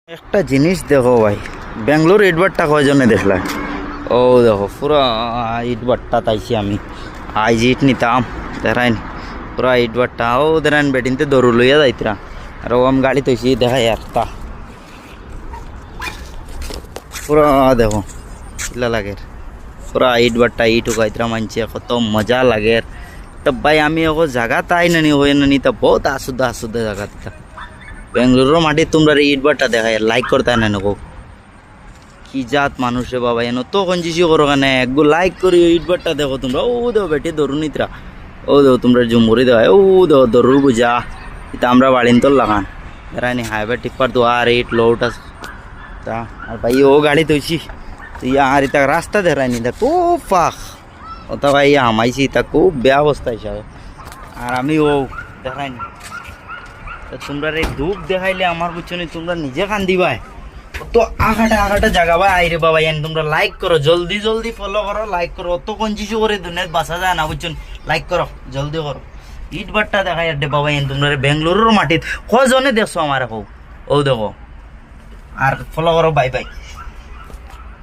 একটা জিনিস দেখো ভাই, বেঙ্গলোর ইটবাট্টা কয়জনে দেখলা? ও দেখো পুরা ইটবাট্টা তাইছি আমি আইজ ইট নিতাম দেখাইন পুরা ইটবাট্টা ও দেখাইন বেটিনতে দৌড় লইয়া যাইতরা আর ও আমি গাড়ি তৈছি দেখাই একটা পুরা দেখো কিলা লাগে পুরা ইটবাট্টা ইট উগাইতরা মানছে কত মজা লাগে। তো ভাই আমি ওকে জায়গা তাই নানি হয়ে নানি তা বহুত আসুদ্ধ আসুদ্ধ জায়গা তা বেঙ্গলোরের মাটি তোমরা ইটবাট্টা দেখায় লাইক করতে না নকো কি জাত মানুষ রে বাবা এন তো কঞ্জিসি করো কেন একগু লাইক করি ইটবাট্টা দেখো তোমরা ও দেখো বেটি দরুনিতরা ও দেখো তোমরা জুমুরি দেওয়া ও দেখো দরুর বুঝা এটা আমরা বাড়িন তোর লাগান এরানি হাইওয়ে টিপ্পার তো আর ইট লোট আছে তা আর ভাই ও গাড়ি তৈছি তো ইয়া আর এটা রাস্তা দেখায়নি তা খুব ফাঁক ওটা ভাই হামাইছি তা খুব বেয়া অবস্থা হিসাবে আর আমি ও দেখাইনি তোমরা এই ধূপ দেখাইলে আমার বুঝছো তোমরা নিজে কান্দি ভাই তো আঘাটা জায়গা ভাই আইরে বাবা এন তোমরা লাইক করো জলদি জলদি ফলো করো লাইক করো অত কঞ্চিসু করে দুনিয়াত বাঁচা যায় না বুঝছো লাইক করো জলদি করো ইট বাট্টা দেখাই আর বাবা এন তোমরা বেঙ্গলোরের মাটিত কজনে দেখছো আমার ও দেখো আর ফলো করো বাই বাই।